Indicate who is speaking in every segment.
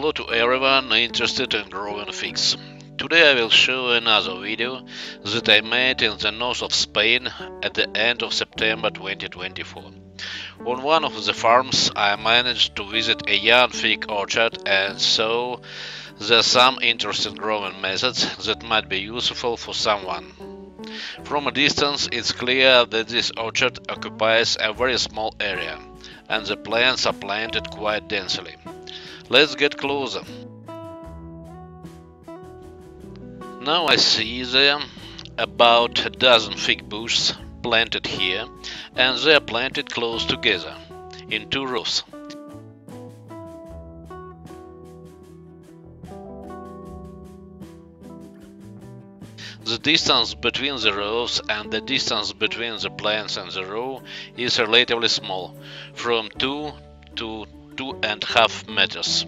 Speaker 1: Hello to everyone interested in growing figs. Today I will show another video that I made in the north of Spain at the end of September 2024. On one of the farms I managed to visit a young fig orchard and saw there are some interesting growing methods that might be useful for someone. From a distance it's clear that this orchard occupies a very small area and the plants are planted quite densely. Let's get closer. Now I see there about a dozen fig bushes planted here, and they are planted close together, in two rows. The distance between the rows and the distance between the plants and the row is relatively small, from 2 to 2.5 meters.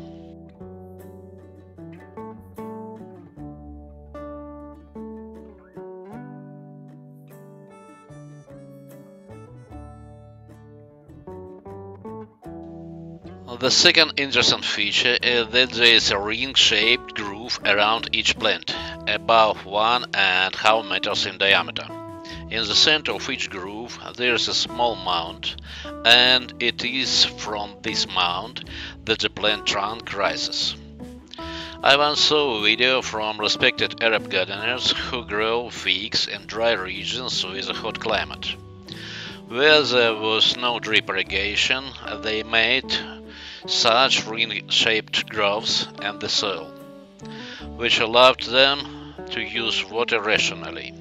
Speaker 1: The second interesting feature is that there is a ring-shaped groove around each plant, about 1.5 meters in diameter. In the center of each groove there is a small mound, and it is from this mound that the plant trunk rises. I once saw a video from respected Arab gardeners who grow figs in dry regions with a hot climate. Where there was no drip irrigation, they made such ring-shaped grooves in the soil, which allowed them to use water rationally.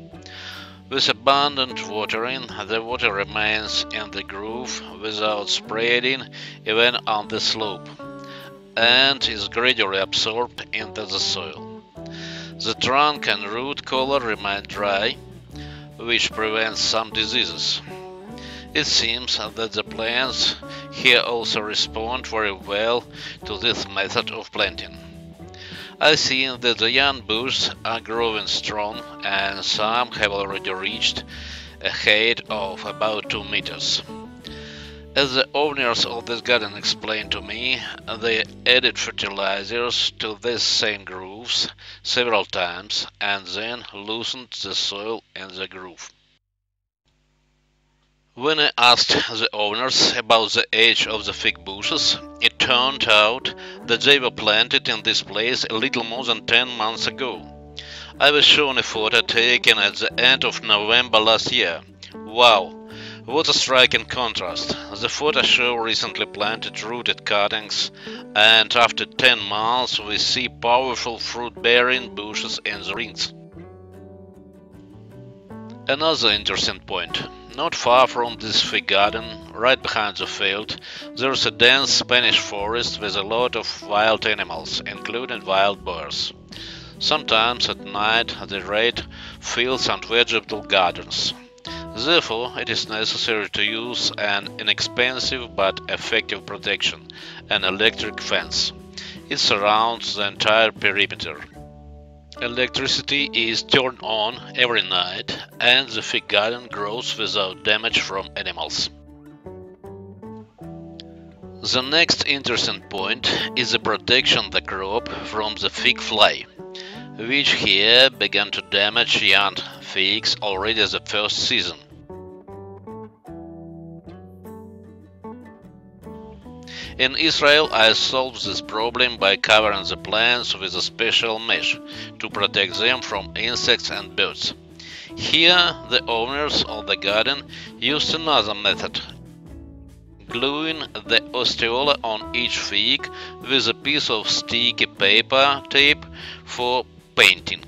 Speaker 1: With abundant watering, the water remains in the groove without spreading even on the slope, and is gradually absorbed into the soil. The trunk and root collar remain dry, which prevents some diseases. It seems that the plants here also respond very well to this method of planting. I see that the young bushes are growing strong, and some have already reached a height of about 2 meters. As the owners of this garden explained to me, they added fertilizers to these same grooves several times and then loosened the soil in the groove. When I asked the owners about the age of the fig bushes, it turned out that they were planted in this place a little more than 10 months ago. I was shown a photo taken at the end of November last year. Wow, what a striking contrast. The photo shows recently planted rooted cuttings, and after 10 months we see powerful fruit-bearing bushes in the rings. Another interesting point. Not far from this fig garden, right behind the field, there is a dense Spanish forest with a lot of wild animals, including wild boars. Sometimes at night they raid fields and vegetable gardens. Therefore, it is necessary to use an inexpensive but effective protection, an electric fence. It surrounds the entire perimeter. Electricity is turned on every night, and the fig garden grows without damage from animals. The next interesting point is the protection of the crop from the fig fly, which here began to damage young figs already the first season. In Israel, I solved this problem by covering the plants with a special mesh to protect them from insects and birds. Here, the owners of the garden used another method, gluing the osteola on each fig with a piece of sticky paper tape for painting.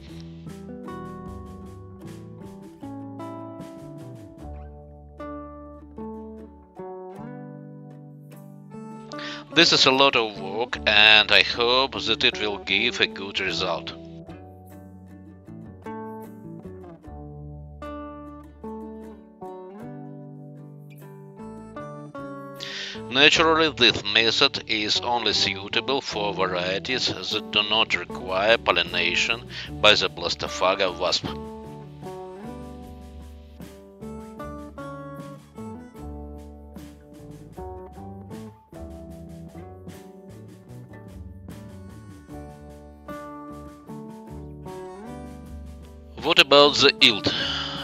Speaker 1: This is a lot of work, and I hope that it will give a good result. Naturally, this method is only suitable for varieties that do not require pollination by the Blastophaga wasp. What about the yield?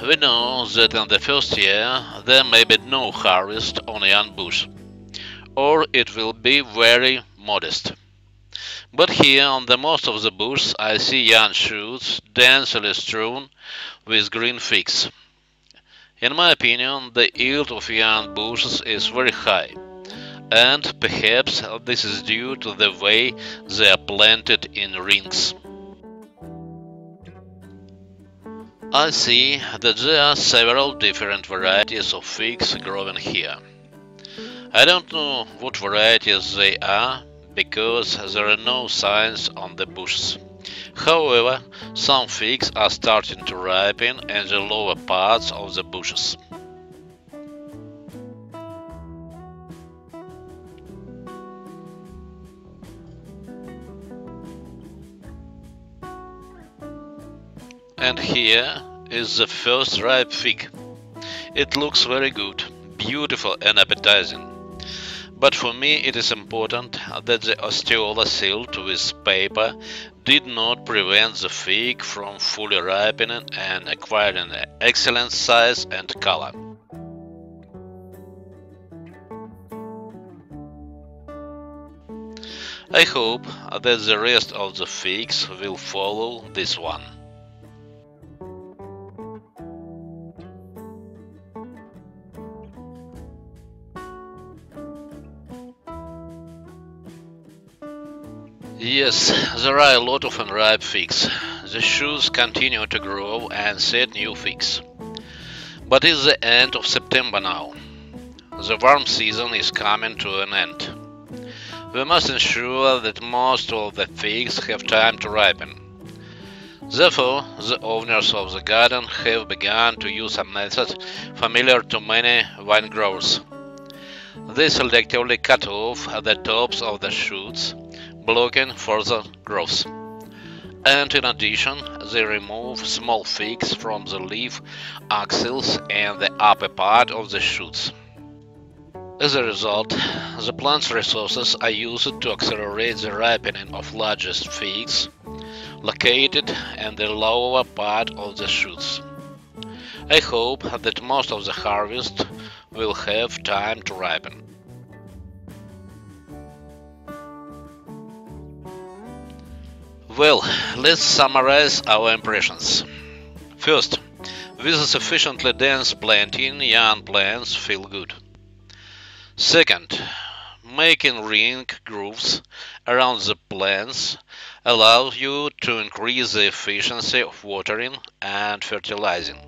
Speaker 1: We know that in the first year there may be no harvest on a young bush, or it will be very modest. But here on the most of the bushes I see young shoots densely strewn with green figs. In my opinion, the yield of young bushes is very high, and perhaps this is due to the way they are planted in rings. I see that there are several different varieties of figs growing here. I don't know what varieties they are because there are no signs on the bushes. However, some figs are starting to ripen in the lower parts of the bushes. And here is the first ripe fig. It looks very good, beautiful and appetizing. But for me it is important that the osteola sealed with paper did not prevent the fig from fully ripening and acquiring an excellent size and color. I hope that the rest of the figs will follow this one. Yes, there are a lot of unripe figs. The shoots continue to grow and set new figs. But it's the end of September now. The warm season is coming to an end. We must ensure that most of the figs have time to ripen. Therefore, the owners of the garden have begun to use a method familiar to many wine growers. They selectively cut off the tops of the shoots, blocking further growth. And in addition, they remove small figs from the leaf axils and the upper part of the shoots. As a result, the plant's resources are used to accelerate the ripening of largest figs located in the lower part of the shoots. I hope that most of the harvest will have time to ripen. Well, let's summarize our impressions. First, with a sufficiently dense planting, young plants feel good. Second, making ring grooves around the plants allows you to increase the efficiency of watering and fertilizing,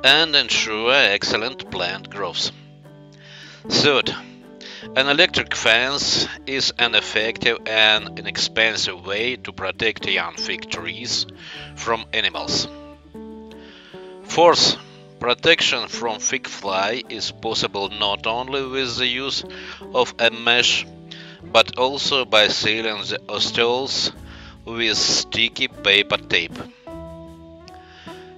Speaker 1: and ensure excellent plant growth. Third, an electric fence is an effective and inexpensive way to protect young fig trees from animals. Fourth, protection from fig fly is possible not only with the use of a mesh, but also by sealing the osteols with sticky paper tape.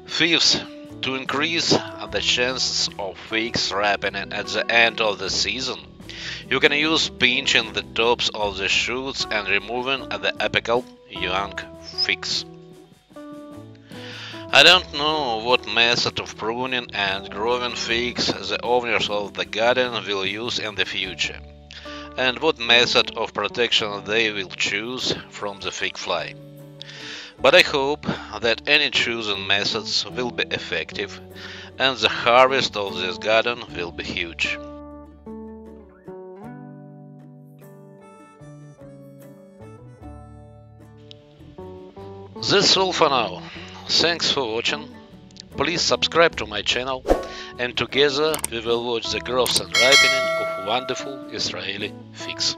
Speaker 1: Fifth, to increase the chances of figs ripening at the end of the season, you can use pinching the tops of the shoots and removing the apical young figs. I don't know what method of pruning and growing figs the owners of the garden will use in the future, and what method of protection they will choose from the fig fly. But I hope that any chosen methods will be effective and the harvest of this garden will be huge. That's all for now. Thanks for watching. Please subscribe to my channel, and together we will watch the growth and ripening of wonderful Israeli figs.